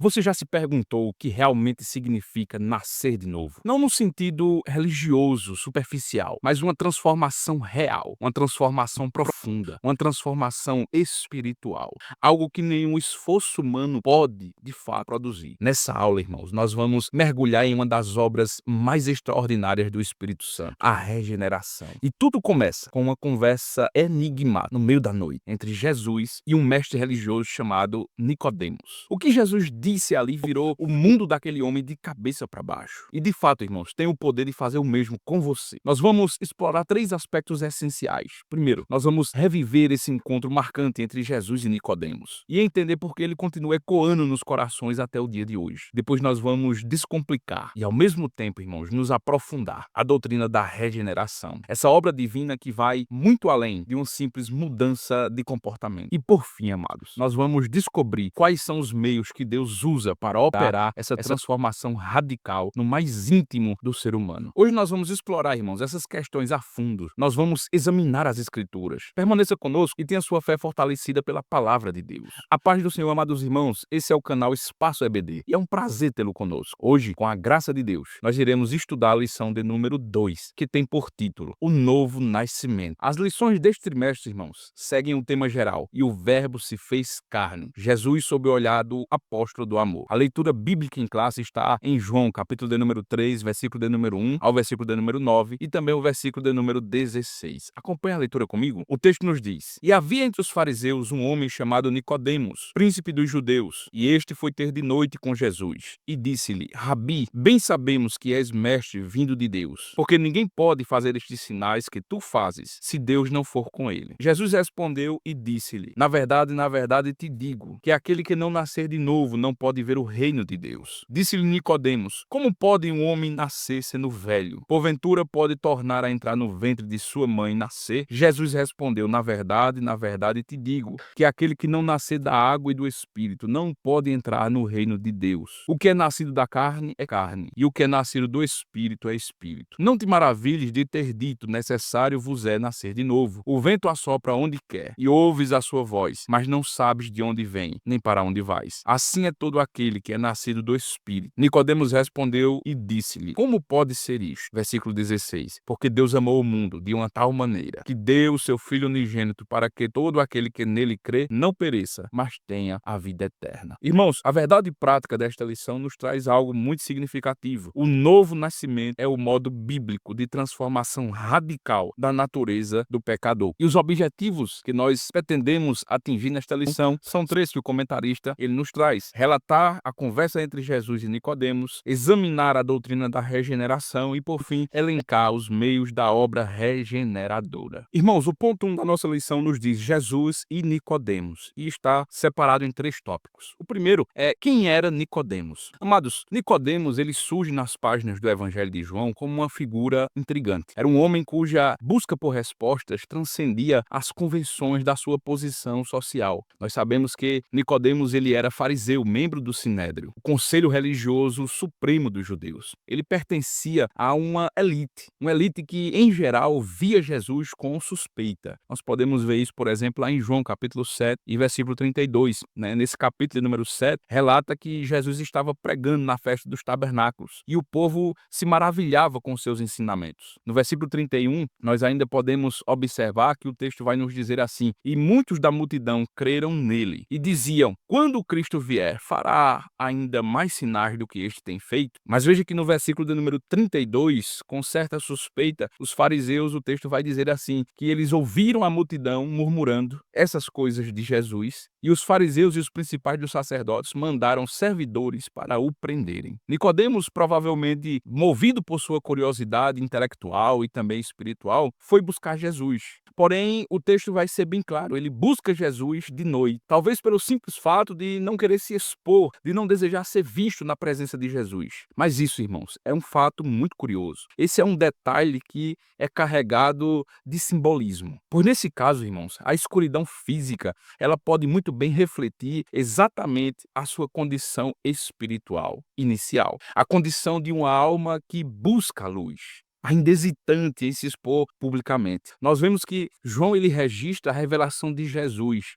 Você já se perguntou o que realmente significa nascer de novo? Não no sentido religioso, superficial, mas uma transformação real, uma transformação profunda, uma transformação espiritual. Algo que nenhum esforço humano pode, de fato, produzir. Nessa aula, irmãos, nós vamos mergulhar em uma das obras mais extraordinárias do Espírito Santo, a regeneração. E tudo começa com uma conversa enigmática no meio da noite entre Jesus e um mestre religioso chamado Nicodemos. O que Jesus disse ali virou o mundo daquele homem de cabeça para baixo. E de fato, irmãos, tem o poder de fazer o mesmo com você. Nós vamos explorar três aspectos essenciais. Primeiro, nós vamos reviver esse encontro marcante entre Jesus e Nicodemos e entender por que ele continua ecoando nos corações até o dia de hoje. Depois nós vamos descomplicar e ao mesmo tempo, irmãos, nos aprofundar a doutrina da regeneração. Essa obra divina que vai muito além de uma simples mudança de comportamento. E por fim, amados, nós vamos descobrir quais são os meios que Deus usa para operar essa transformação radical no mais íntimo do ser humano. Hoje nós vamos explorar, irmãos, essas questões a fundo. Nós vamos examinar as Escrituras. Permaneça conosco e tenha sua fé fortalecida pela palavra de Deus. A paz do Senhor, amados irmãos, esse é o canal Espaço EBD e é um prazer tê-lo conosco. Hoje, com a graça de Deus, nós iremos estudar a lição de número 2, que tem por título O Novo Nascimento. As lições deste trimestre, irmãos, seguem o tema geral e o Verbo se fez carne. Jesus sob o olhar do apóstolo do amor. A leitura bíblica em classe está em João, capítulo de número 3, versículo de número 1 ao versículo de número 9 e também o versículo de número 16. Acompanhe a leitura comigo. O texto nos diz: E havia entre os fariseus um homem chamado Nicodemos, príncipe dos judeus, e este foi ter de noite com Jesus, e disse-lhe: Rabi, bem sabemos que és mestre vindo de Deus, porque ninguém pode fazer estes sinais que tu fazes, se Deus não for com ele. Jesus respondeu e disse-lhe: na verdade te digo, que aquele que não nascer de novo não pode ver o reino de Deus. Disse-lhe Nicodemos: Como pode um homem nascer sendo velho? Porventura pode tornar a entrar no ventre de sua mãe e nascer? Jesus respondeu: na verdade te digo, que aquele que não nascer da água e do Espírito não pode entrar no reino de Deus. O que é nascido da carne é carne, e o que é nascido do Espírito é Espírito. Não te maravilhes de ter dito: necessário vos é nascer de novo. O vento assopra onde quer, e ouves a sua voz, mas não sabes de onde vem, nem para onde vais. Assim é todo aquele que é nascido do Espírito. Nicodemos respondeu e disse-lhe: Como pode ser isto? Versículo 16. Porque Deus amou o mundo de uma tal maneira, que deu o seu Filho unigênito, para que todo aquele que nele crê não pereça, mas tenha a vida eterna. Irmãos, a verdade prática desta lição nos traz algo muito significativo. O novo nascimento é o modo bíblico de transformação radical da natureza do pecador. E os objetivos que nós pretendemos atingir nesta lição são três que o comentarista ele nos traz: relatar a conversa entre Jesus e Nicodemos, examinar a doutrina da regeneração e, por fim, elencar os meios da obra regeneradora. Irmãos, o ponto 1 da nossa lição nos diz Jesus e Nicodemos e está separado em três tópicos. O primeiro é quem era Nicodemos. Amados, Nicodemos ele surge nas páginas do Evangelho de João como uma figura intrigante. Era um homem cuja busca por respostas transcendia as convenções da sua posição social. Nós sabemos que Nicodemos ele era fariseu, membro do Sinédrio, o conselho religioso supremo dos judeus. Ele pertencia a uma elite que em geral via Jesus com suspeita. Nós podemos ver isso, por exemplo, lá em João capítulo 7 e versículo 32, Nesse capítulo número 7, relata que Jesus estava pregando na festa dos tabernáculos e o povo se maravilhava com seus ensinamentos. No versículo 31, nós ainda podemos observar que o texto vai nos dizer assim: E muitos da multidão creram nele e diziam: Quando o Cristo vier, fará ainda mais sinais do que este tem feito? Mas veja que no versículo de número 32, com certa suspeita, os fariseus, o texto vai dizer assim, que eles ouviram a multidão murmurando essas coisas de Jesus, e os fariseus e os principais dos sacerdotes mandaram servidores para o prenderem. Nicodemos, provavelmente movido por sua curiosidade intelectual e também espiritual, foi buscar Jesus. Porém, o texto vai ser bem claro, ele busca Jesus de noite, talvez pelo simples fato de não querer se expor, de não desejar ser visto na presença de Jesus. Mas isso, irmãos, é um fato muito curioso. Esse é um detalhe que é carregado de simbolismo. Pois nesse caso, irmãos, a escuridão física, ela pode muito bem refletir exatamente a sua condição espiritual inicial, a condição de uma alma que busca a luz, ainda hesitante em se expor publicamente. Nós vemos que João ele registra a revelação de Jesus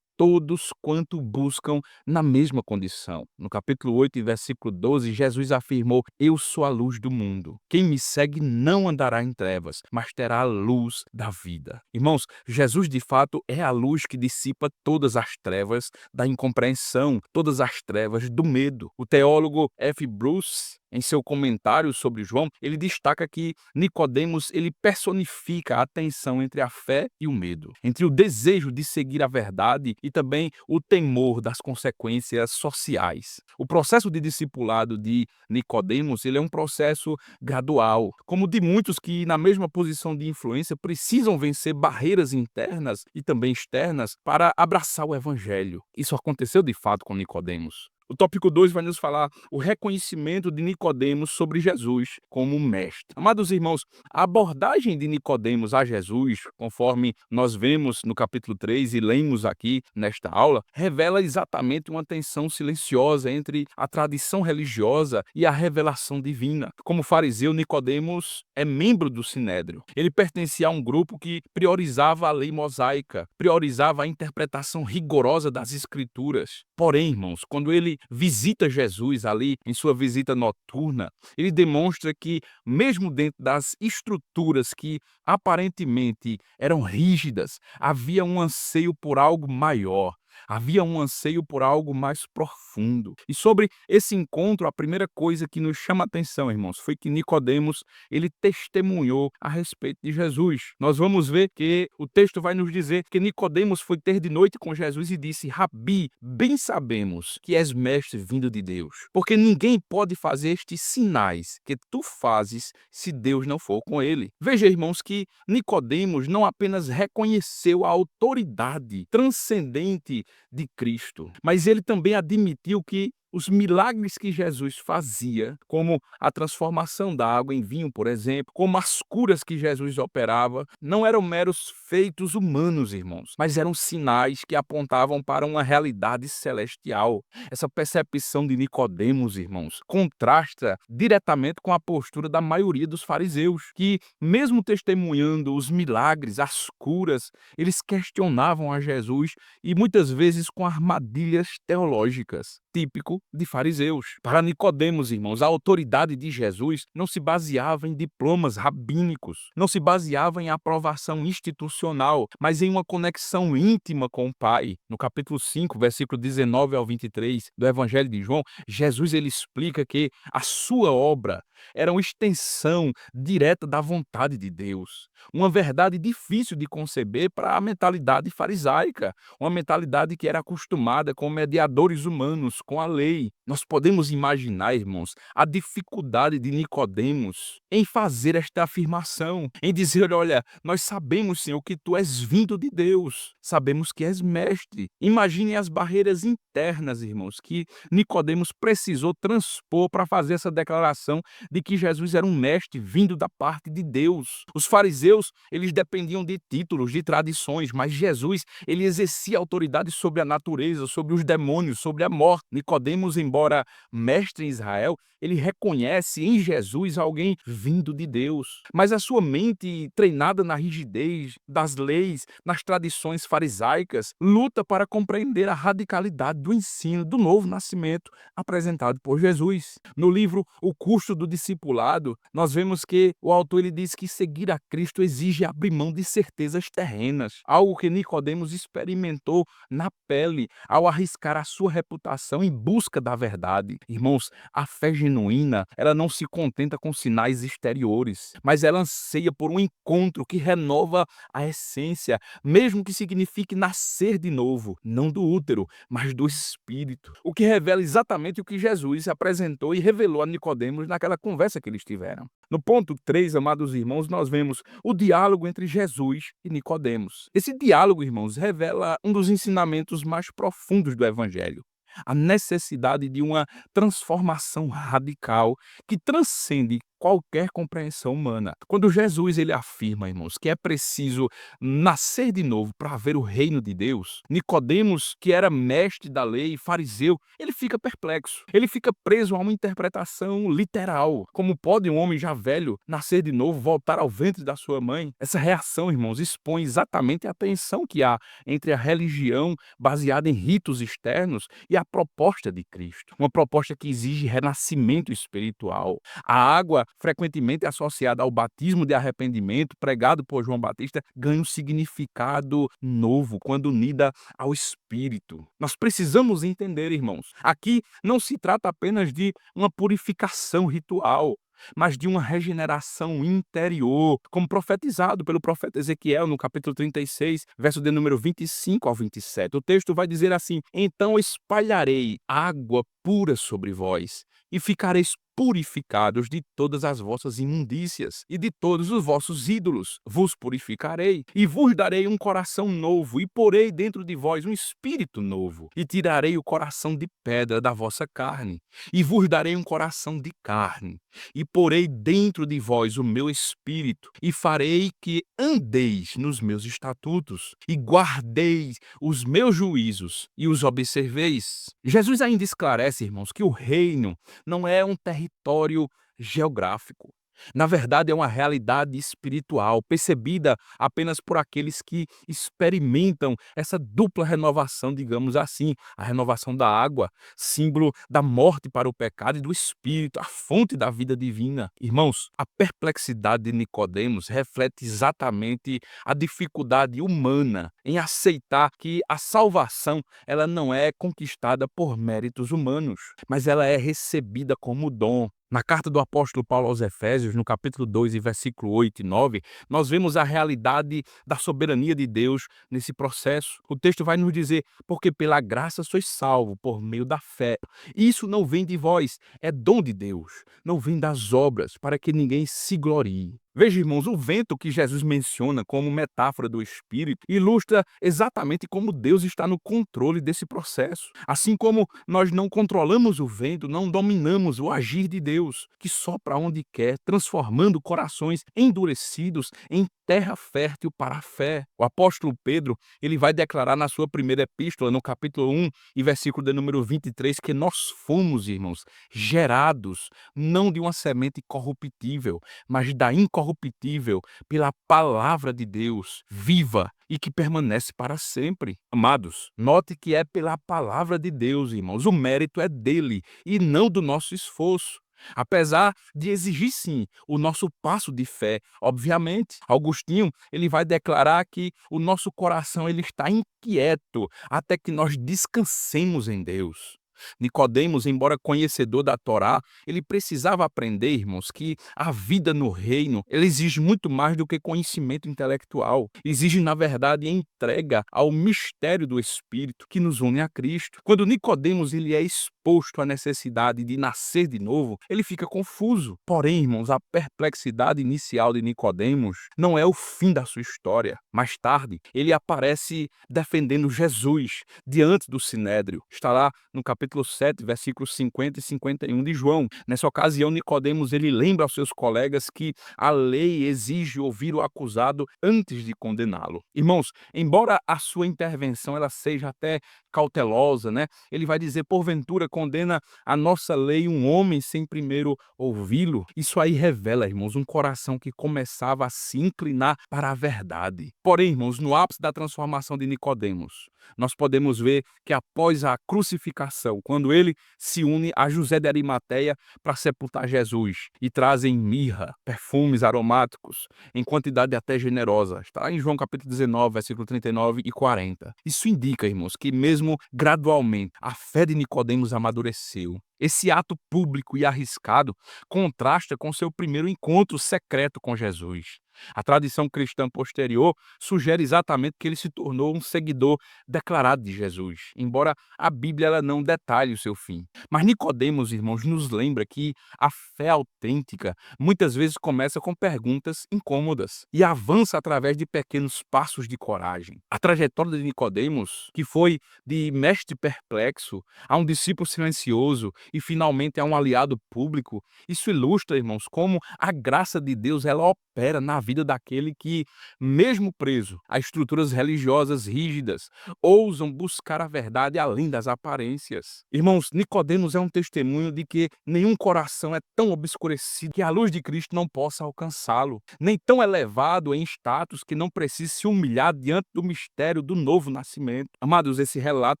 todos quanto buscam na mesma condição. No capítulo 8 e versículo 12, Jesus afirmou: Eu sou a luz do mundo. Quem me segue não andará em trevas, mas terá a luz da vida. Irmãos, Jesus de fato é a luz que dissipa todas as trevas da incompreensão, todas as trevas do medo. O teólogo F. Bruce, em seu comentário sobre João, ele destaca que Nicodemos ele personifica a tensão entre a fé e o medo, entre o desejo de seguir a verdade e também o temor das consequências sociais. O processo de discipulado de Nicodemos, ele é um processo gradual, como de muitos que na mesma posição de influência precisam vencer barreiras internas e também externas para abraçar o evangelho. Isso aconteceu de fato com Nicodemos. O tópico 2 vai nos falar o reconhecimento de Nicodemos sobre Jesus como mestre. Amados irmãos, a abordagem de Nicodemos a Jesus, conforme nós vemos no capítulo 3 e lemos aqui nesta aula, revela exatamente uma tensão silenciosa entre a tradição religiosa e a revelação divina. Como fariseu, Nicodemos é membro do Sinédrio. Ele pertencia a um grupo que priorizava a lei mosaica, priorizava a interpretação rigorosa das escrituras. Porém, irmãos, quando ele visita Jesus ali em sua visita noturna, ele demonstra que, mesmo dentro das estruturas que aparentemente eram rígidas, havia um anseio por algo maior. Havia um anseio por algo mais profundo. E sobre esse encontro, a primeira coisa que nos chama a atenção, irmãos, foi que Nicodemos, ele testemunhou a respeito de Jesus. Nós vamos ver que o texto vai nos dizer que Nicodemos foi ter de noite com Jesus e disse: Rabi, bem sabemos que és mestre vindo de Deus, porque ninguém pode fazer estes sinais que tu fazes se Deus não for com ele. Veja, irmãos, que Nicodemos não apenas reconheceu a autoridade transcendente de Cristo, mas ele também admitiu que os milagres que Jesus fazia, como a transformação da água em vinho, por exemplo, como as curas que Jesus operava, não eram meros feitos humanos, irmãos, mas eram sinais que apontavam para uma realidade celestial. Essa percepção de Nicodemos, irmãos, contrasta diretamente com a postura da maioria dos fariseus, que, mesmo testemunhando os milagres, as curas, eles questionavam a Jesus e muitas vezes com armadilhas teológicas, típico de fariseus. Para Nicodemos, irmãos, a autoridade de Jesus não se baseava em diplomas rabínicos, não se baseava em aprovação institucional, mas em uma conexão íntima com o Pai. No capítulo 5, versículo 19 ao 23 do Evangelho de João, Jesus ele explica que a sua obra era uma extensão direta da vontade de Deus. Uma verdade difícil de conceber para a mentalidade farisaica, uma mentalidade que era acostumada com mediadores humanos, com a lei. Nós podemos imaginar, irmãos, a dificuldade de Nicodemos em fazer esta afirmação, em dizer: olha, nós sabemos, Senhor, que tu és vindo de Deus, sabemos que és mestre. Imaginem as barreiras internas, irmãos, que Nicodemos precisou transpor para fazer essa declaração de que Jesus era um mestre vindo da parte de Deus. Os fariseus, eles dependiam de títulos, de tradições, mas Jesus, ele exercia autoridade sobre a natureza, sobre os demônios, sobre a morte. Nicodemos, embora mestre em Israel, ele reconhece em Jesus alguém vindo de Deus. Mas a sua mente, treinada na rigidez das leis, nas tradições farisaicas, luta para compreender a radicalidade do ensino do novo nascimento apresentado por Jesus. No livro O Custo do Discipulado, nós vemos que o autor ele diz que seguir a Cristo exige abrir mão de certezas terrenas, algo que Nicodemos experimentou na pele ao arriscar a sua reputação em busca da verdade. Irmãos, a fé genuína, ela não se contenta com sinais exteriores, mas ela anseia por um encontro que renova a essência, mesmo que signifique nascer de novo, não do útero, mas do espírito. O que revela exatamente o que Jesus apresentou e revelou a Nicodemos naquela conversa que eles tiveram. No ponto 3, amados irmãos, nós vemos o diálogo entre Jesus e Nicodemos. Esse diálogo, irmãos, revela um dos ensinamentos mais profundos do evangelho: a necessidade de uma transformação radical que transcende qualquer compreensão humana. Quando Jesus ele afirma, irmãos, que é preciso nascer de novo para ver o reino de Deus, Nicodemos, que era mestre da lei e fariseu, ele fica perplexo. Ele fica preso a uma interpretação literal. Como pode um homem já velho nascer de novo, voltar ao ventre da sua mãe? Essa reação, irmãos, expõe exatamente a tensão que há entre a religião baseada em ritos externos e a proposta de Cristo. Uma proposta que exige renascimento espiritual. A água, frequentemente associada ao batismo de arrependimento pregado por João Batista, ganha um significado novo quando unida ao Espírito. Nós precisamos entender, irmãos, aqui não se trata apenas de uma purificação ritual, mas de uma regeneração interior, como profetizado pelo profeta Ezequiel no capítulo 36, verso de número 25 ao 27. O texto vai dizer assim: então espalharei água pura sobre vós, e ficareis purificados de todas as vossas imundícias e de todos os vossos ídolos. Vos purificarei e vos darei um coração novo e porei dentro de vós um espírito novo e tirarei o coração de pedra da vossa carne e vos darei um coração de carne e porei dentro de vós o meu espírito e farei que andeis nos meus estatutos e guardeis os meus juízos e os observeis. Jesus ainda esclarece, irmãos, que o reino não é um território geográfico. Na verdade, é uma realidade espiritual, percebida apenas por aqueles que experimentam essa dupla renovação, digamos assim, a renovação da água, símbolo da morte para o pecado, e do Espírito, a fonte da vida divina. Irmãos, a perplexidade de Nicodemos reflete exatamente a dificuldade humana em aceitar que a salvação ela não é conquistada por méritos humanos, mas ela é recebida como dom. Na carta do apóstolo Paulo aos Efésios, no capítulo 2 e versículo 8 e 9, nós vemos a realidade da soberania de Deus nesse processo. O texto vai nos dizer: porque pela graça sois salvos por meio da fé. Isso não vem de vós, é dom de Deus, não vem das obras, para que ninguém se glorie. Veja, irmãos, o vento que Jesus menciona como metáfora do Espírito ilustra exatamente como Deus está no controle desse processo. Assim como nós não controlamos o vento, não dominamos o agir de Deus, que sopra onde quer, transformando corações endurecidos em terra fértil para a fé. O apóstolo Pedro, ele vai declarar na sua primeira epístola, no capítulo 1 e versículo de número 23, que nós fomos, irmãos, gerados não de uma semente corruptível, mas da incorruptível, pela palavra de Deus, viva e que permanece para sempre. Amados, note que é pela palavra de Deus, irmãos, o mérito é dele e não do nosso esforço. Apesar de exigir sim o nosso passo de fé, obviamente, Agostinho ele vai declarar que o nosso coração ele está inquieto até que nós descansemos em Deus. Nicodemos, embora conhecedor da Torá, ele precisava aprender, irmãos, que a vida no reino, ele exige muito mais do que conhecimento intelectual. Exige, na verdade, entrega ao mistério do Espírito que nos une a Cristo. Quando Nicodemos ele é exposto à necessidade de nascer de novo, ele fica confuso. Porém, irmãos, a perplexidade inicial de Nicodemos não é o fim da sua história. Mais tarde, ele aparece defendendo Jesus diante do Sinédrio. Está lá no capítulo 7, versículos 50 e 51 de João. Nessa ocasião, Nicodemos ele lembra aos seus colegas que a lei exige ouvir o acusado antes de condená-lo. Irmãos, embora a sua intervenção ela seja até cautelosa, né? Ele vai dizer: porventura condena a nossa lei um homem sem primeiro ouvi-lo? Isso aí revela, irmãos, um coração que começava a se inclinar para a verdade. Porém, irmãos, no ápice da transformação de Nicodemos, nós podemos ver que após a crucificação, quando ele se une a José de Arimateia para sepultar Jesus e trazem mirra, perfumes aromáticos em quantidade até generosa. Está lá em João capítulo 19, versículo 39 e 40. Isso indica, irmãos, que mesmo gradualmente a fé de Nicodemos amadureceu. Esse ato público e arriscado contrasta com seu primeiro encontro secreto com Jesus. A tradição cristã posterior sugere exatamente que ele se tornou um seguidor declarado de Jesus, embora a Bíblia ela não detalhe o seu fim. Mas Nicodemos, irmãos, nos lembra que a fé autêntica muitas vezes começa com perguntas incômodas e avança através de pequenos passos de coragem. A trajetória de Nicodemos, que foi de mestre perplexo a um discípulo silencioso e finalmente a um aliado público, isso ilustra, irmãos, como a graça de Deus ela opera na vida daquele que, mesmo preso a estruturas religiosas rígidas, ousam buscar a verdade além das aparências. Irmãos, Nicodemos é um testemunho de que nenhum coração é tão obscurecido que a luz de Cristo não possa alcançá-lo, nem tão elevado em status que não precise se humilhar diante do mistério do novo nascimento. Amados, esse relato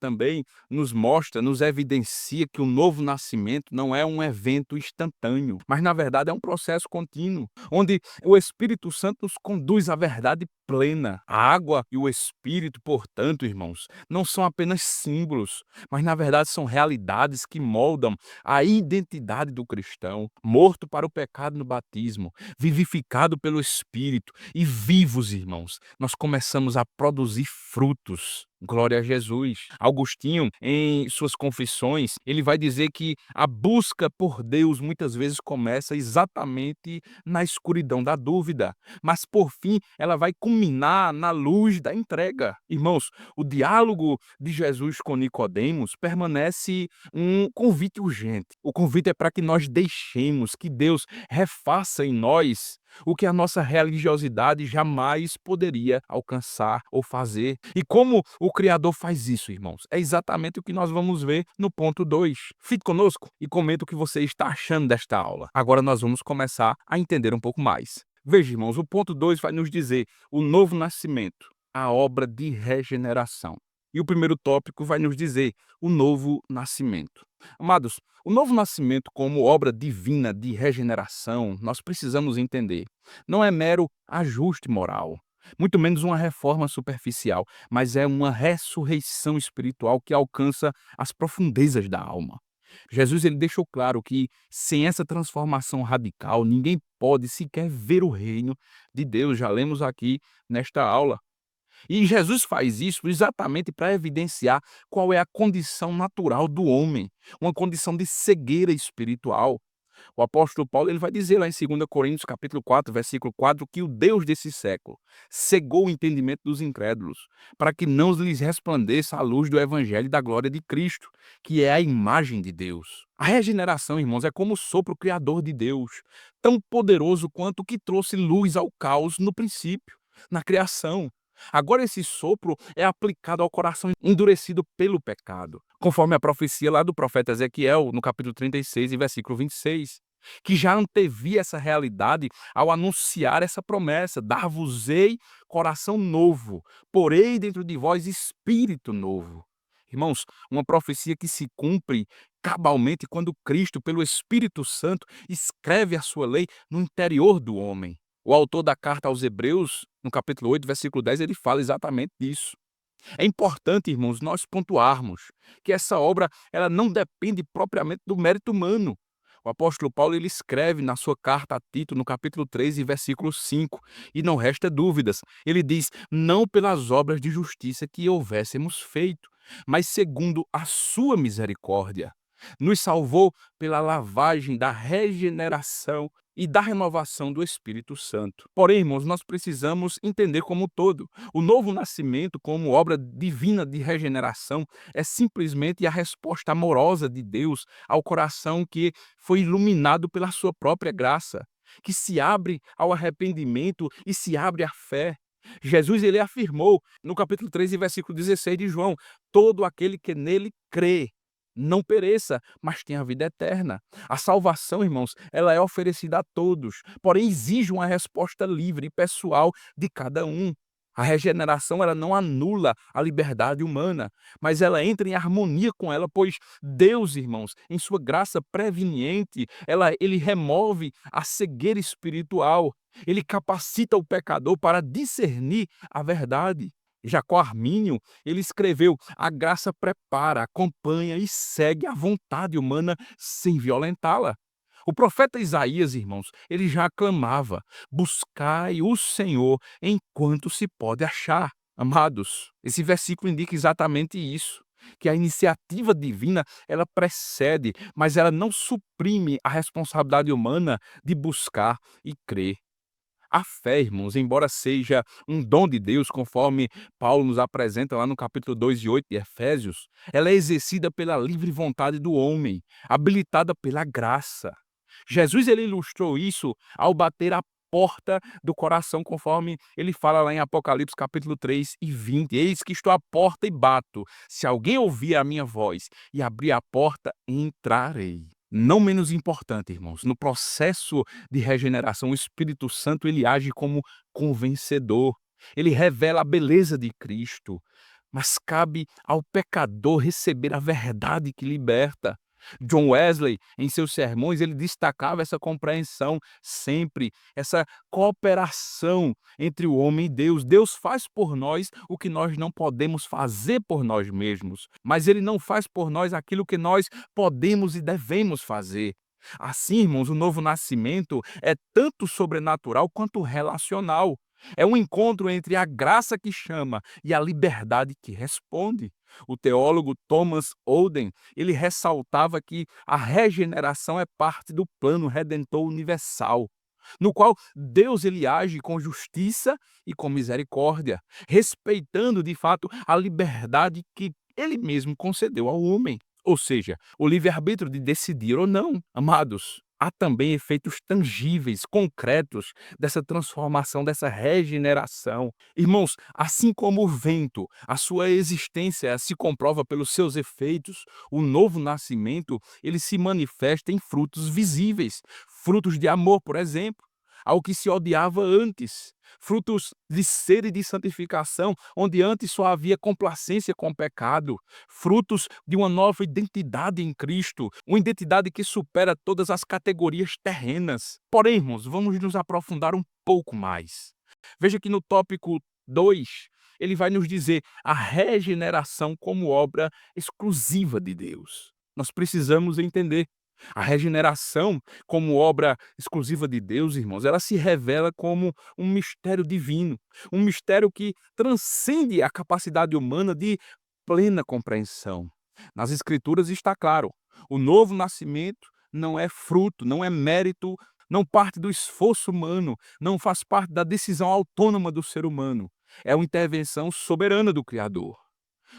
também nos mostra, nos evidencia que o novo nascimento não é um evento instantâneo, mas na verdade é um processo contínuo, onde o Espírito Santo nos conduz à verdade plena. A água e o Espírito, portanto, irmãos, não são apenas símbolos, mas na verdade são realidades que moldam a identidade do cristão, morto para o pecado no batismo, vivificado pelo Espírito e vivos, irmãos. Nós começamos a produzir frutos. Glória a Jesus. Agostinho, em suas confissões, ele vai dizer que a busca por Deus muitas vezes começa exatamente na escuridão da dúvida, mas por fim ela vai culminar na luz da entrega. Irmãos, o diálogo de Jesus com Nicodemos permanece um convite urgente. O convite é para que nós deixemos que Deus refaça em nós o que a nossa religiosidade jamais poderia alcançar ou fazer. E como o Criador faz isso, irmãos? É exatamente o que nós vamos ver no ponto 2. Fique conosco e comenta o que você está achando desta aula. Agora nós vamos começar a entender um pouco mais. Veja, irmãos, o ponto 2 vai nos dizer o novo nascimento, a obra de regeneração. E o primeiro tópico vai nos dizer o novo nascimento. Amados, o novo nascimento como obra divina de regeneração, nós precisamos entender. Não é mero ajuste moral, muito menos uma reforma superficial, mas é uma ressurreição espiritual que alcança as profundezas da alma. Jesus ele deixou claro que sem essa transformação radical, ninguém pode sequer ver o reino de Deus. Já lemos aqui nesta aula. E Jesus faz isso exatamente para evidenciar qual é a condição natural do homem, uma condição de cegueira espiritual. O apóstolo Paulo ele vai dizer lá em 2 Coríntios capítulo 4, versículo 4, que o Deus desse século cegou o entendimento dos incrédulos, para que não lhes resplandeça a luz do evangelho da glória de Cristo, que é a imagem de Deus. A regeneração, irmãos, é como o sopro criador de Deus, tão poderoso quanto o que trouxe luz ao caos no princípio, na criação. Agora esse sopro é aplicado ao coração endurecido pelo pecado, conforme a profecia lá do profeta Ezequiel, no capítulo 36 e versículo 26, que já antevia essa realidade ao anunciar essa promessa: dar-vos-ei coração novo, porei dentro de vós espírito novo. Irmãos, uma profecia que se cumpre cabalmente quando Cristo, pelo Espírito Santo, escreve a sua lei no interior do homem. O autor da carta aos Hebreus, no capítulo 8, versículo 10, ele fala exatamente disso. É importante, irmãos, nós pontuarmos que essa obra ela não depende propriamente do mérito humano. O apóstolo Paulo ele escreve na sua carta a Tito, no capítulo 3, e versículo 5, e não resta dúvidas. Ele diz: não pelas obras de justiça que houvéssemos feito, mas segundo a sua misericórdia. Nos salvou pela lavagem da regeneração e da renovação do Espírito Santo. Porém, irmãos, nós precisamos entender como um todo. O novo nascimento, como obra divina de regeneração, é simplesmente a resposta amorosa de Deus ao coração que foi iluminado pela sua própria graça, que se abre ao arrependimento e se abre à fé. Jesus ele afirmou no capítulo 3, versículo 16 de João: todo aquele que nele crê não pereça, mas tenha a vida eterna. A salvação, irmãos, ela é oferecida a todos, porém exige uma resposta livre e pessoal de cada um. A regeneração ela não anula a liberdade humana, mas ela entra em harmonia com ela, pois Deus, irmãos, em sua graça preveniente, ele remove a cegueira espiritual, ele capacita o pecador para discernir a verdade. Jacó Armínio, ele escreveu: a graça prepara, acompanha e segue a vontade humana sem violentá-la. O profeta Isaías, irmãos, ele já clamava: buscai o Senhor enquanto se pode achar. Amados, esse versículo indica exatamente isso, que a iniciativa divina, ela precede, mas ela não suprime a responsabilidade humana de buscar e crer. A fé, irmãos, embora seja um dom de Deus, conforme Paulo nos apresenta lá no capítulo 2 e 8 de Efésios, ela é exercida pela livre vontade do homem, habilitada pela graça. Jesus ele ilustrou isso ao bater a porta do coração, conforme ele fala lá em Apocalipse capítulo 3 e 20: eis que estou à porta e bato. Se alguém ouvir a minha voz e abrir a porta, entrarei. Não menos importante, irmãos, no processo de regeneração, o Espírito Santo ele age como convencedor. Ele revela a beleza de Cristo, mas cabe ao pecador receber a verdade que liberta. John Wesley, em seus sermões, ele destacava essa compreensão sempre, essa cooperação entre o homem e Deus. Deus faz por nós o que nós não podemos fazer por nós mesmos, mas ele não faz por nós aquilo que nós podemos e devemos fazer. Assim, irmãos, o novo nascimento é tanto sobrenatural quanto relacional. É um encontro entre a graça que chama e a liberdade que responde. O teólogo Thomas Oden, ele ressaltava que a regeneração é parte do plano redentor universal, no qual Deus ele age com justiça e com misericórdia, respeitando de fato a liberdade que ele mesmo concedeu ao homem, ou seja, o livre-arbítrio de decidir ou não. Amados, há também efeitos tangíveis, concretos dessa transformação, dessa regeneração. Irmãos, assim como o vento, a sua existência se comprova pelos seus efeitos, o novo nascimento, ele se manifesta em frutos visíveis, frutos de amor, por exemplo, ao que se odiava antes, frutos de sede e de santificação, onde antes só havia complacência com o pecado, frutos de uma nova identidade em Cristo, uma identidade que supera todas as categorias terrenas. Porém, irmãos, vamos nos aprofundar um pouco mais. Veja que no tópico 2, ele vai nos dizer a regeneração como obra exclusiva de Deus. Nós precisamos entender. A regeneração, como obra exclusiva de Deus, irmãos, ela se revela como um mistério divino, um mistério que transcende a capacidade humana de plena compreensão. Nas Escrituras está claro, o novo nascimento não é fruto, não é mérito, não parte do esforço humano, não faz parte da decisão autônoma do ser humano. É uma intervenção soberana do Criador.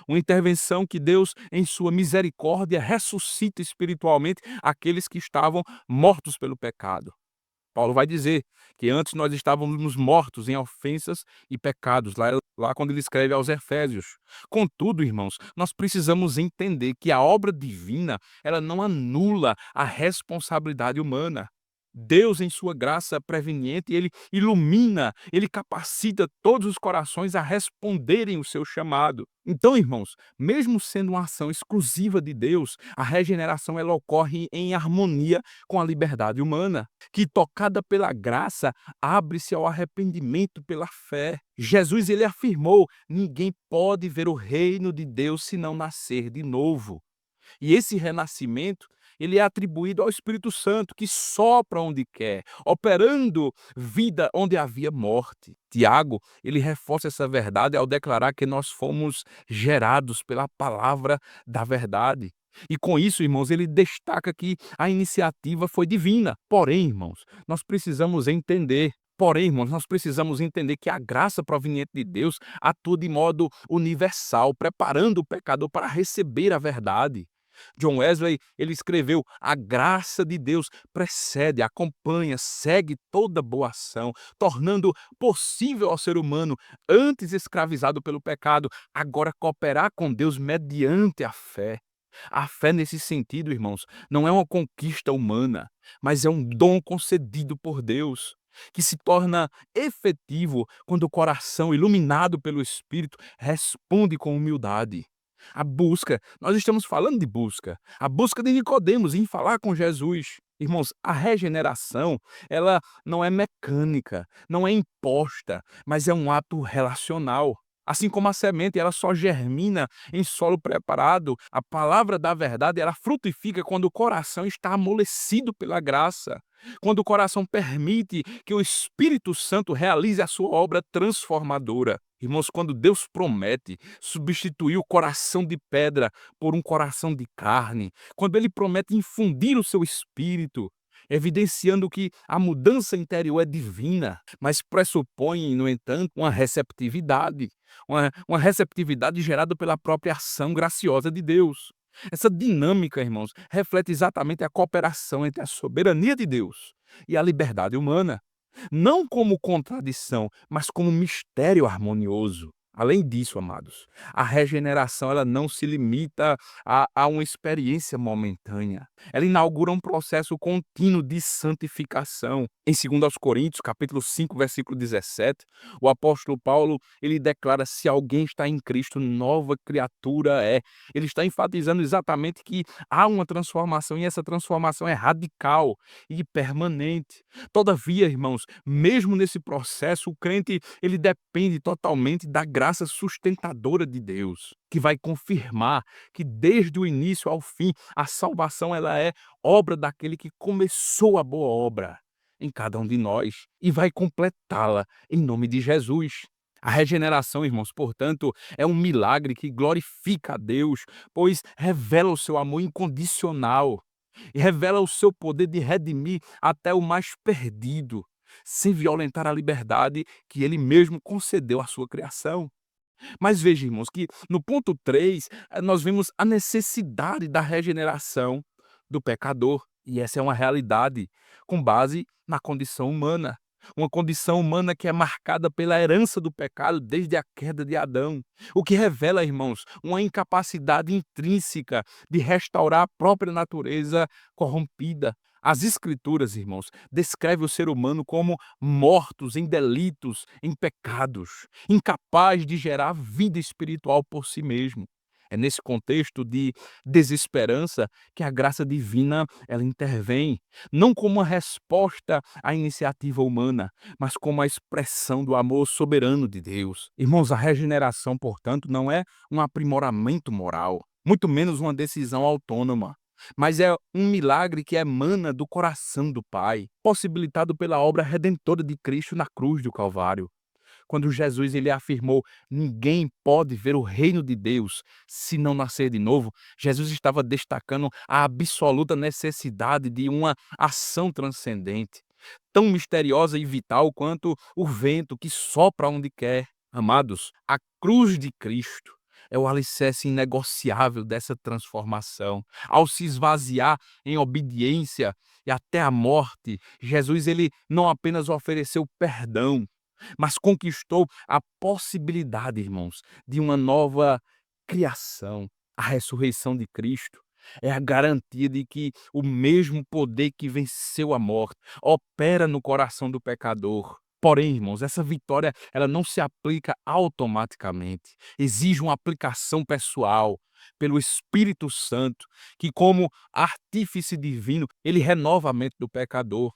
Uma intervenção que Deus, em sua misericórdia, ressuscita espiritualmente aqueles que estavam mortos pelo pecado. Paulo vai dizer que antes nós estávamos mortos em ofensas e pecados, lá quando ele escreve aos Efésios. Contudo, irmãos, nós precisamos entender que a obra divina, ela não anula a responsabilidade humana. Deus, em sua graça preveniente, ele ilumina, ele capacita todos os corações a responderem o seu chamado. Então, irmãos, mesmo sendo uma ação exclusiva de Deus, a regeneração ela ocorre em harmonia com a liberdade humana, que tocada pela graça, abre-se ao arrependimento pela fé. Jesus ele afirmou: ninguém pode ver o reino de Deus se não nascer de novo. E esse renascimento, ele é atribuído ao Espírito Santo, que sopra onde quer, operando vida onde havia morte. Tiago, ele reforça essa verdade ao declarar que nós fomos gerados pela palavra da verdade. E com isso, irmãos, ele destaca que a iniciativa foi divina. Porém, irmãos, nós precisamos entender. Porém, irmãos, nós precisamos entender que a graça proveniente de Deus atua de modo universal, preparando o pecador para receber a verdade. John Wesley, ele escreveu: a graça de Deus precede, acompanha, segue toda boa ação, tornando possível ao ser humano, antes escravizado pelo pecado, agora cooperar com Deus mediante a fé. A fé, nesse sentido, irmãos, não é uma conquista humana, mas é um dom concedido por Deus, que se torna efetivo quando o coração, iluminado pelo Espírito, responde com humildade. A busca, nós estamos falando de busca, a busca de Nicodemos em falar com Jesus. Irmãos, a regeneração, ela não é mecânica, não é imposta, mas é um ato relacional. Assim como a semente, ela só germina em solo preparado, a palavra da verdade, ela frutifica quando o coração está amolecido pela graça, quando o coração permite que o Espírito Santo realize a sua obra transformadora. Irmãos, quando Deus promete substituir o coração de pedra por um coração de carne, quando Ele promete infundir o seu Espírito, evidenciando que a mudança interior é divina, mas pressupõe, no entanto, uma receptividade, uma receptividade gerada pela própria ação graciosa de Deus. Essa dinâmica, irmãos, reflete exatamente a cooperação entre a soberania de Deus e a liberdade humana, não como contradição, mas como mistério harmonioso. Além disso, amados, a regeneração ela não se limita a uma experiência momentânea. Ela inaugura um processo contínuo de santificação. Em 2 aos Coríntios, capítulo 5, versículo 17, o apóstolo Paulo, ele declara: se alguém está em Cristo, nova criatura é. Ele está enfatizando exatamente que há uma transformação e essa transformação é radical e permanente. Todavia, irmãos, mesmo nesse processo, o crente ele depende totalmente da graça sustentadora de Deus, que vai confirmar que desde o início ao fim a salvação ela é obra daquele que começou a boa obra em cada um de nós e vai completá-la em nome de Jesus. A regeneração, irmãos, portanto, é um milagre que glorifica a Deus, pois revela o seu amor incondicional e revela o seu poder de redimir até o mais perdido, sem violentar a liberdade que ele mesmo concedeu à sua criação. Mas veja, irmãos, que no ponto 3 nós vemos a necessidade da regeneração do pecador, e essa é uma realidade com base na condição humana. Uma condição humana que é marcada pela herança do pecado desde a queda de Adão. O que revela, irmãos, uma incapacidade intrínseca de restaurar a própria natureza corrompida. As Escrituras, irmãos, descrevem o ser humano como mortos em delitos, em pecados, incapaz de gerar vida espiritual por si mesmo. É nesse contexto de desesperança que a graça divina ela intervém, não como uma resposta à iniciativa humana, mas como a expressão do amor soberano de Deus. Irmãos, a regeneração, portanto, não é um aprimoramento moral, muito menos uma decisão autônoma, mas é um milagre que emana do coração do Pai, possibilitado pela obra redentora de Cristo na cruz do Calvário. Quando Jesus ele afirmou: "Ninguém pode ver o reino de Deus se não nascer de novo", Jesus estava destacando a absoluta necessidade de uma ação transcendente, tão misteriosa e vital quanto o vento que sopra onde quer. Amados, a cruz de Cristo é o alicerce inegociável dessa transformação. Ao se esvaziar em obediência e até a morte, Jesus ele não apenas ofereceu perdão, mas conquistou a possibilidade, irmãos, de uma nova criação. A ressurreição de Cristo é a garantia de que o mesmo poder que venceu a morte opera no coração do pecador. Porém, irmãos, essa vitória ela não se aplica automaticamente. Exige uma aplicação pessoal pelo Espírito Santo, que como artífice divino, ele renova a mente do pecador.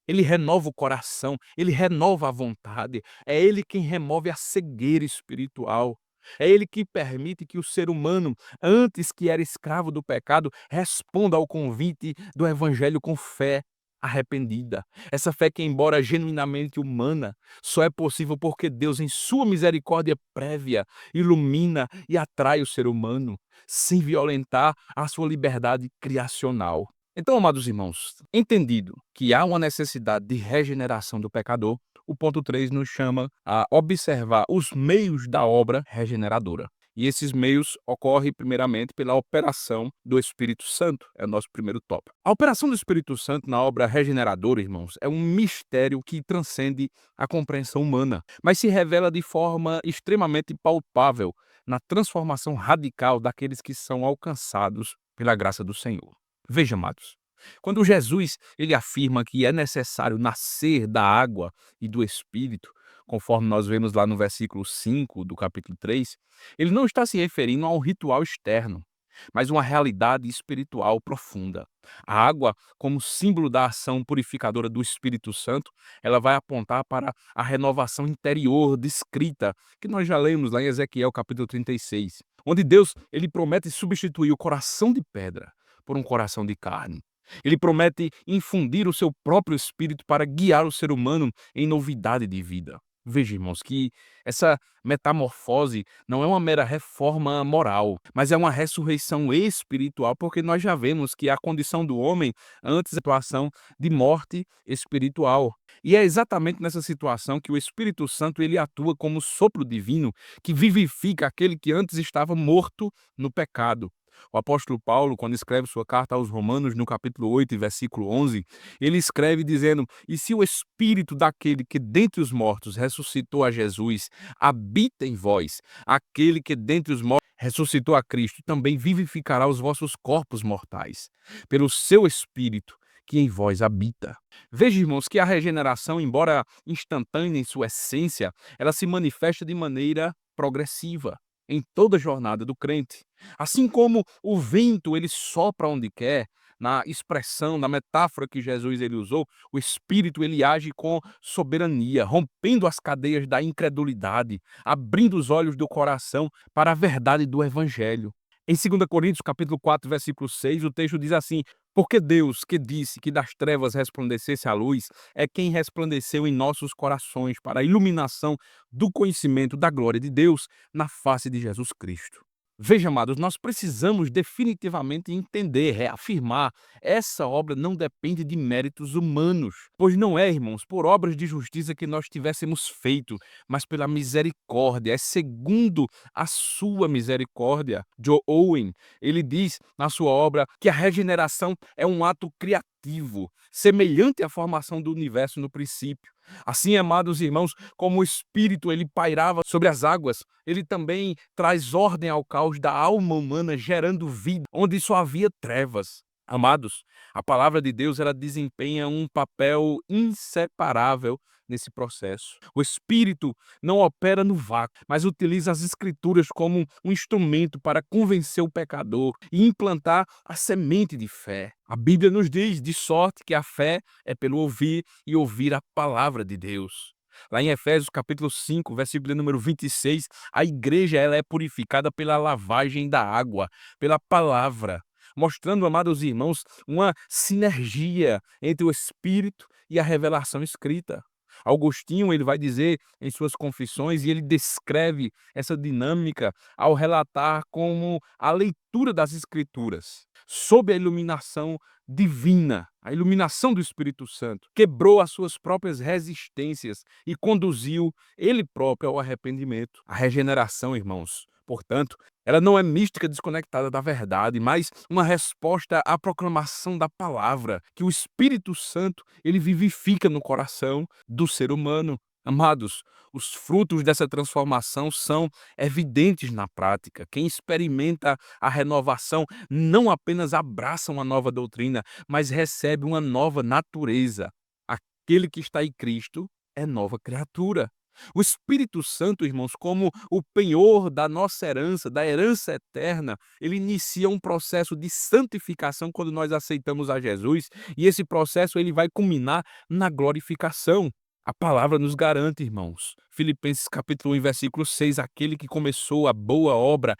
Ele renova o coração, ele renova a vontade. É ele quem remove a cegueira espiritual. É ele que permite que o ser humano, antes que era escravo do pecado, responda ao convite do evangelho com fé arrependida. Essa fé que, embora genuinamente humana, só é possível porque Deus, em sua misericórdia prévia, ilumina e atrai o ser humano, sem violentar a sua liberdade criacional. Então, amados irmãos, entendido que há uma necessidade de regeneração do pecador, o ponto 3 nos chama a observar os meios da obra regeneradora. E esses meios ocorrem primeiramente pela operação do Espírito Santo, é o nosso primeiro tópico. A operação do Espírito Santo na obra regeneradora, irmãos, é um mistério que transcende a compreensão humana, mas se revela de forma extremamente palpável na transformação radical daqueles que são alcançados pela graça do Senhor. Veja, amados, quando Jesus ele afirma que é necessário nascer da água e do Espírito, conforme nós vemos lá no versículo 5 do capítulo 3, ele não está se referindo a um ritual externo, mas uma realidade espiritual profunda. A água, como símbolo da ação purificadora do Espírito Santo, ela vai apontar para a renovação interior descrita, que nós já lemos lá em Ezequiel capítulo 36, onde Deus ele promete substituir o coração de pedra por um coração de carne. Ele promete infundir o seu próprio espírito para guiar o ser humano em novidade de vida. Veja, irmãos, que essa metamorfose não é uma mera reforma moral, mas é uma ressurreição espiritual, porque nós já vemos que a condição do homem antes da situação de morte espiritual. E é exatamente nessa situação que o Espírito Santo ele atua como sopro divino que vivifica aquele que antes estava morto no pecado. O apóstolo Paulo, quando escreve sua carta aos Romanos, no capítulo 8, versículo 11, ele escreve dizendo: "E se o espírito daquele que dentre os mortos ressuscitou a Jesus habita em vós, aquele que dentre os mortos ressuscitou a Cristo também vivificará os vossos corpos mortais, pelo seu espírito que em vós habita." Veja, irmãos, que a regeneração, embora instantânea em sua essência, ela se manifesta de maneira progressiva em toda a jornada do crente. Assim como o vento ele sopra onde quer, na expressão, na metáfora que Jesus ele usou, o Espírito ele age com soberania, rompendo as cadeias da incredulidade, abrindo os olhos do coração para a verdade do Evangelho. Em 2 Coríntios capítulo 4, versículo 6, o texto diz assim: "Porque Deus, que disse que das trevas resplandecesse a luz, é quem resplandeceu em nossos corações para a iluminação do conhecimento da glória de Deus na face de Jesus Cristo." Veja, amados, nós precisamos definitivamente entender, reafirmar, essa obra não depende de méritos humanos, pois não é, irmãos, por obras de justiça que nós tivéssemos feito, mas pela misericórdia, é segundo a sua misericórdia. Joe Owen, ele diz na sua obra que a regeneração é um ato criativo, semelhante à formação do universo no princípio. Assim, amados irmãos, como o Espírito ele pairava sobre as águas, ele também traz ordem ao caos da alma humana, gerando vida onde só havia trevas. Amados, a palavra de Deus ela desempenha um papel inseparável nesse processo. O Espírito não opera no vácuo, mas utiliza as Escrituras como um instrumento para convencer o pecador e implantar a semente de fé. A Bíblia nos diz, de sorte que a fé é pelo ouvir e ouvir a palavra de Deus. Lá em Efésios capítulo 5, versículo número 26, a igreja ela é purificada pela lavagem da água, pela palavra, mostrando, amados irmãos, uma sinergia entre o Espírito e a revelação escrita. Augustinho ele vai dizer em suas confissões e ele descreve essa dinâmica ao relatar como a leitura das Escrituras, sob a iluminação divina, a iluminação do Espírito Santo, quebrou as suas próprias resistências e conduziu ele próprio ao arrependimento. A regeneração, irmãos, portanto, ela não é mística desconectada da verdade, mas uma resposta à proclamação da palavra, que o Espírito Santo ele vivifica no coração do ser humano. Amados, os frutos dessa transformação são evidentes na prática. Quem experimenta a renovação não apenas abraça uma nova doutrina, mas recebe uma nova natureza. Aquele que está em Cristo é nova criatura. O Espírito Santo, irmãos, como o penhor da nossa herança, da herança eterna, ele inicia um processo de santificação quando nós aceitamos a Jesus, e esse processo ele vai culminar na glorificação. A palavra nos garante, irmãos. Filipenses capítulo 1, versículo 6, aquele que começou a boa obra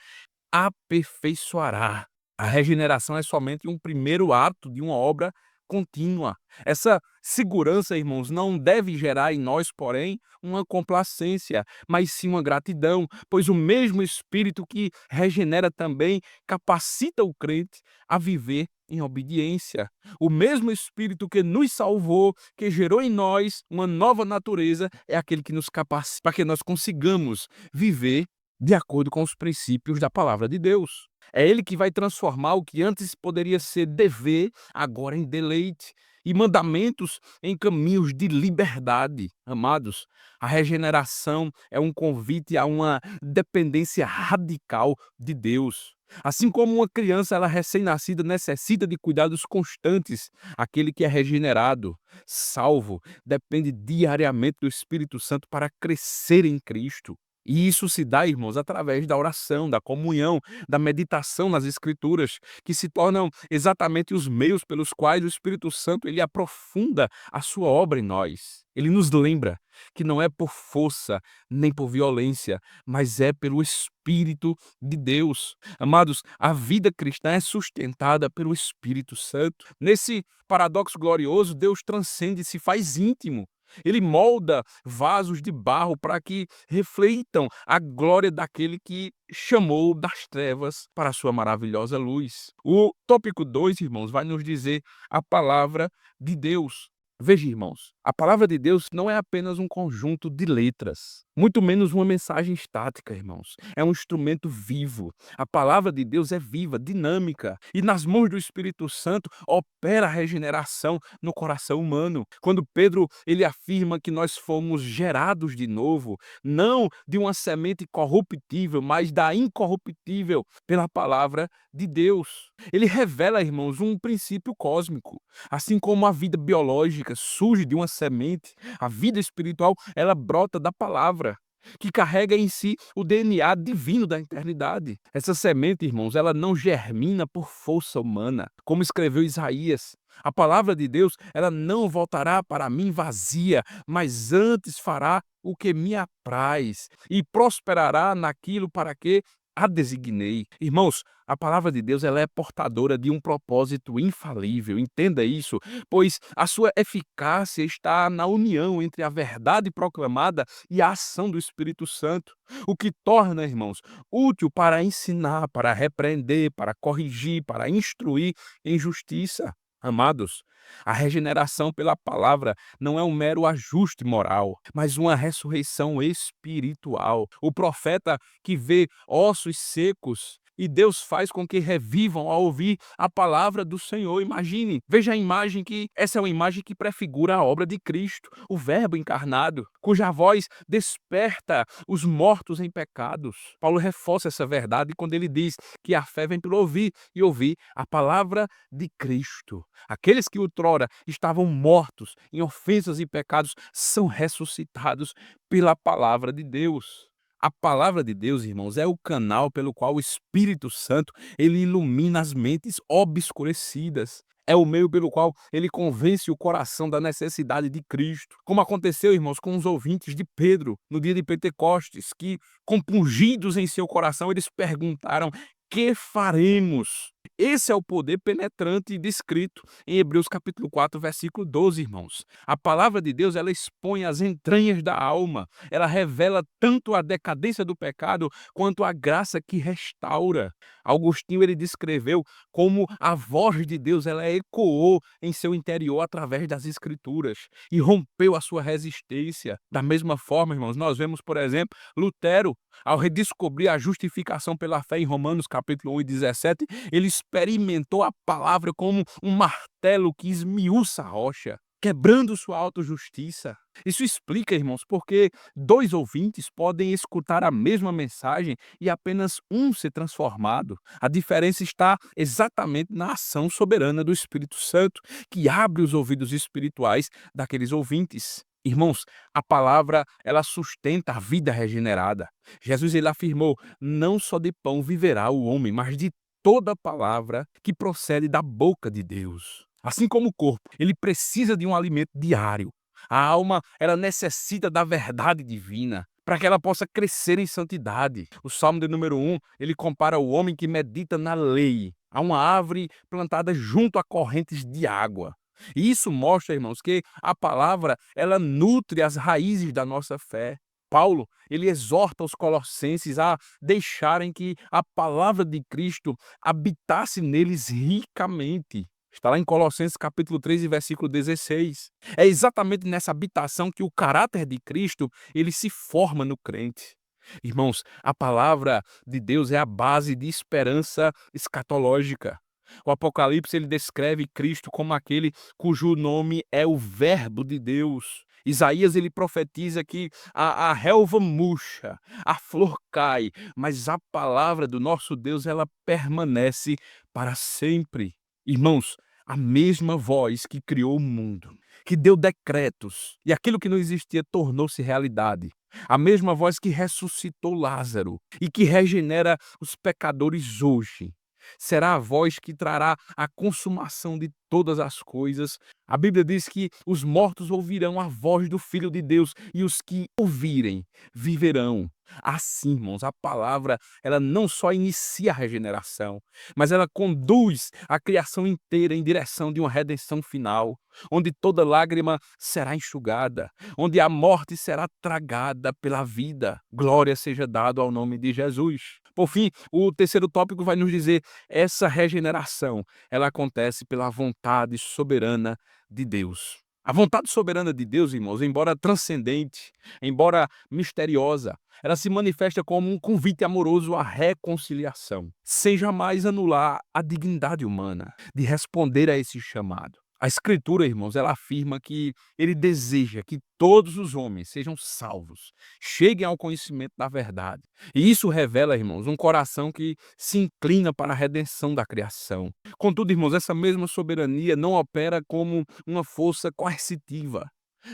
aperfeiçoará. A regeneração é somente um primeiro ato de uma obra contínua. Essa segurança, irmãos, não deve gerar em nós, porém, uma complacência, mas sim uma gratidão, pois o mesmo Espírito que regenera também capacita o crente a viver em obediência. O mesmo Espírito que nos salvou, que gerou em nós uma nova natureza, é aquele que nos capacita para que nós consigamos viver de acordo com os princípios da palavra de Deus. É ele que vai transformar o que antes poderia ser dever, agora em deleite, e mandamentos em caminhos de liberdade. Amados, a regeneração é um convite a uma dependência radical de Deus. Assim como uma criança ela recém-nascida necessita de cuidados constantes, aquele que é regenerado, salvo, depende diariamente do Espírito Santo para crescer em Cristo. E isso se dá, irmãos, através da oração, da comunhão, da meditação nas Escrituras, que se tornam exatamente os meios pelos quais o Espírito Santo ele aprofunda a sua obra em nós. Ele nos lembra que não é por força nem por violência, mas é pelo Espírito de Deus. Amados, a vida cristã é sustentada pelo Espírito Santo. Nesse paradoxo glorioso, Deus transcende e se faz íntimo. Ele molda vasos de barro para que reflitam a glória daquele que chamou das trevas para a sua maravilhosa luz. O tópico 2, irmãos, vai nos dizer a palavra de Deus. Veja, irmãos, a palavra de Deus não é apenas um conjunto de letras, muito menos uma mensagem estática, irmãos. É um instrumento vivo. A palavra de Deus é viva, dinâmica, e nas mãos do Espírito Santo opera a regeneração no coração humano. Quando Pedro ele afirma que nós fomos gerados de novo, não de uma semente corruptível, mas da incorruptível pela palavra de Deus. Ele revela, irmãos, um princípio cósmico. Assim como a vida biológica surge de uma semente, a vida espiritual, ela brota da palavra, que carrega em si o DNA divino da eternidade. Essa semente, irmãos, ela não germina por força humana, como escreveu Isaías. A palavra de Deus, ela não voltará para mim vazia, mas antes fará o que me apraz e prosperará naquilo para que a designei. Irmãos, a palavra de Deus ela é portadora de um propósito infalível, entenda isso, pois a sua eficácia está na união entre a verdade proclamada e a ação do Espírito Santo, o que torna, irmãos, útil para ensinar, para repreender, para corrigir, para instruir em justiça. Amados, a regeneração pela palavra não é um mero ajuste moral, mas uma ressurreição espiritual. O profeta que vê ossos secos e Deus faz com que revivam ao ouvir a palavra do Senhor. Imagine, veja a imagem que essa é uma imagem que prefigura a obra de Cristo, o Verbo encarnado, cuja voz desperta os mortos em pecados. Paulo reforça essa verdade quando ele diz que a fé vem pelo ouvir e ouvir a palavra de Cristo. Aqueles que outrora estavam mortos em ofensas e pecados são ressuscitados pela palavra de Deus. A palavra de Deus, irmãos, é o canal pelo qual o Espírito Santo ele ilumina as mentes obscurecidas. É o meio pelo qual ele convence o coração da necessidade de Cristo. Como aconteceu, irmãos, com os ouvintes de Pedro no dia de Pentecostes, que, compungidos em seu coração, eles perguntaram: que faremos? Esse é o poder penetrante descrito em Hebreus capítulo 4, versículo 12, irmãos. A palavra de Deus, ela expõe as entranhas da alma. Ela revela tanto a decadência do pecado quanto a graça que restaura. Agostinho ele descreveu como a voz de Deus, ela ecoou em seu interior através das escrituras e rompeu a sua resistência. Da mesma forma, irmãos, nós vemos, por exemplo, Lutero, ao redescobrir a justificação pela fé em Romanos capítulo 1 e 17, ele experimentou a palavra como um martelo que esmiuça a rocha, quebrando sua autojustiça. Isso explica, irmãos, porque dois ouvintes podem escutar a mesma mensagem e apenas um ser transformado. A diferença está exatamente na ação soberana do Espírito Santo, que abre os ouvidos espirituais daqueles ouvintes. Irmãos, a palavra, ela sustenta a vida regenerada. Jesus ele afirmou: não só de pão viverá o homem, mas de toda palavra que procede da boca de Deus. Assim como o corpo, ele precisa de um alimento diário. A alma, ela necessita da verdade divina para que ela possa crescer em santidade. O Salmo de número 1, ele compara o homem que medita na lei a uma árvore plantada junto a correntes de água. E isso mostra, irmãos, que a palavra, ela nutre as raízes da nossa fé. Paulo, ele exorta os colossenses a deixarem que a palavra de Cristo habitasse neles ricamente. Está lá em Colossenses capítulo 3 e versículo 16. É exatamente nessa habitação que o caráter de Cristo, ele se forma no crente. Irmãos, a palavra de Deus é a base de esperança escatológica. O Apocalipse ele descreve Cristo como aquele cujo nome é o Verbo de Deus. Isaías ele profetiza que a relva murcha, a flor cai, mas a palavra do nosso Deus ela permanece para sempre. Irmãos, a mesma voz que criou o mundo que deu decretos, e aquilo que não existia tornou-se realidade. A mesma voz que ressuscitou Lázaro e que regenera os pecadores hoje. Será a voz que trará a consumação de todas as coisas. A Bíblia diz que os mortos ouvirão a voz do Filho de Deus e os que ouvirem viverão. Assim, irmãos, a palavra, ela não só inicia a regeneração, mas ela conduz a criação inteira em direção de uma redenção final, onde toda lágrima será enxugada, onde a morte será tragada pela vida. Glória seja dado ao nome de Jesus. Por fim, o terceiro tópico vai nos dizer: essa regeneração, ela acontece pela vontade soberana de Deus. A vontade soberana de Deus, irmãos, embora transcendente, embora misteriosa, ela se manifesta como um convite amoroso à reconciliação, sem jamais anular a dignidade humana de responder a esse chamado. A Escritura, irmãos, ela afirma que ele deseja que todos os homens sejam salvos, cheguem ao conhecimento da verdade. E isso revela, irmãos, um coração que se inclina para a redenção da criação. Contudo, irmãos, essa mesma soberania não opera como uma força coercitiva,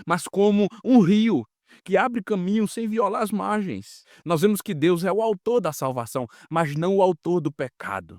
mas como um rio que abre caminho sem violar as margens. Nós vemos que Deus é o autor da salvação, mas não o autor do pecado.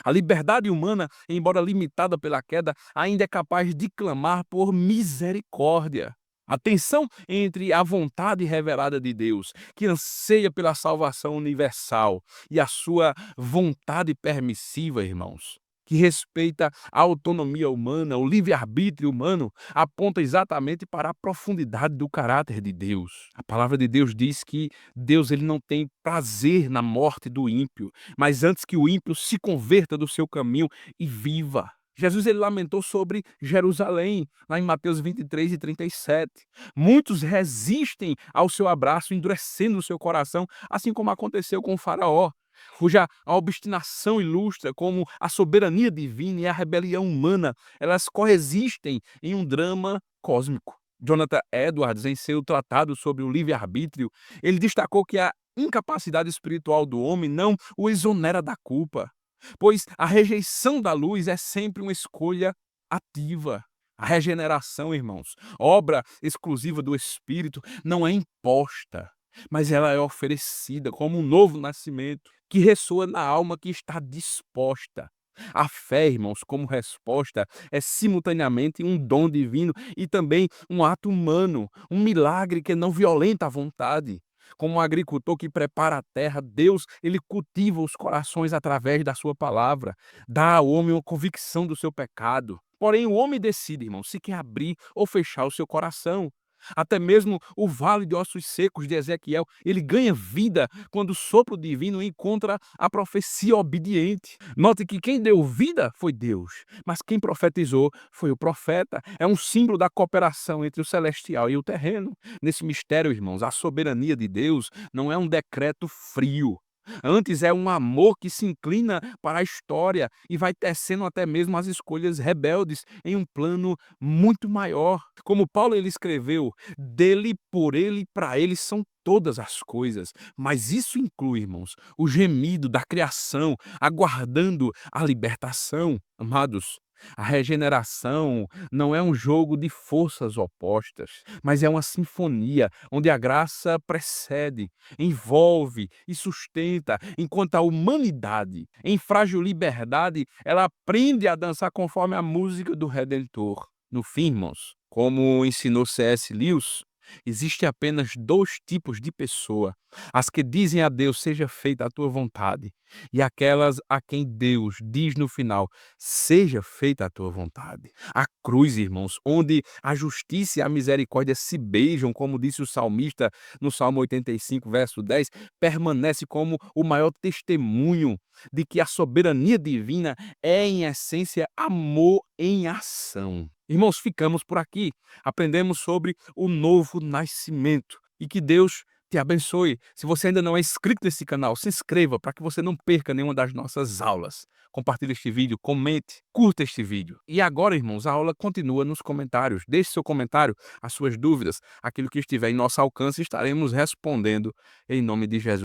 A liberdade humana, embora limitada pela queda, ainda é capaz de clamar por misericórdia. A tensão entre a vontade revelada de Deus, que anseia pela salvação universal, e a sua vontade permissiva, irmãos, que respeita a autonomia humana, o livre-arbítrio humano, aponta exatamente para a profundidade do caráter de Deus. A palavra de Deus diz que Deus, ele não tem prazer na morte do ímpio, mas antes que o ímpio se converta do seu caminho e viva. Jesus, ele lamentou sobre Jerusalém, lá em Mateus 23:37. Muitos resistem ao seu abraço, endurecendo o seu coração, assim como aconteceu com o faraó, cuja a obstinação ilustra como a soberania divina e a rebelião humana, elas coexistem em um drama cósmico. Jonathan Edwards, em seu tratado sobre o livre-arbítrio, ele destacou que a incapacidade espiritual do homem não o exonera da culpa, pois a rejeição da luz é sempre uma escolha ativa. A regeneração, irmãos, obra exclusiva do Espírito, não é imposta, mas ela é oferecida como um novo nascimento que ressoa na alma que está disposta. A fé, irmãos, como resposta, é simultaneamente um dom divino e também um ato humano, um milagre que não violenta a vontade. Como um agricultor que prepara a terra, Deus, ele cultiva os corações através da sua palavra, dá ao homem uma convicção do seu pecado. Porém, o homem decide, irmão, se quer abrir ou fechar o seu coração. Até mesmo o vale de ossos secos de Ezequiel, ele ganha vida quando o sopro divino encontra a profecia obediente. Note que quem deu vida foi Deus, mas quem profetizou foi o profeta. É um símbolo da cooperação entre o celestial e o terreno. Nesse mistério, irmãos, a soberania de Deus não é um decreto frio. Antes é um amor que se inclina para a história e vai tecendo até mesmo as escolhas rebeldes em um plano muito maior. Como Paulo, ele escreveu: dele, por ele e para ele são todas as coisas. Mas isso inclui, irmãos, o gemido da criação aguardando a libertação. Amados, a regeneração não é um jogo de forças opostas, mas é uma sinfonia onde a graça precede, envolve e sustenta, enquanto a humanidade, em frágil liberdade, ela aprende a dançar conforme a música do Redentor. No fim, irmãos, como ensinou C.S. Lewis, existe apenas dois tipos de pessoa: as que dizem a Deus, seja feita a tua vontade, e aquelas a quem Deus diz no final, seja feita a tua vontade. A cruz, irmãos, onde a justiça e a misericórdia se beijam, como disse o salmista no Salmo 85, verso 10, permanece como o maior testemunho de que a soberania divina é, em essência, amor em ação. Irmãos, ficamos por aqui. Aprendemos sobre o novo nascimento. E que Deus te abençoe. Se você ainda não é inscrito nesse canal, se inscreva para que você não perca nenhuma das nossas aulas. Compartilhe este vídeo, comente, curta este vídeo. E agora, irmãos, a aula continua nos comentários. Deixe seu comentário, as suas dúvidas, aquilo que estiver em nosso alcance, estaremos respondendo em nome de Jesus.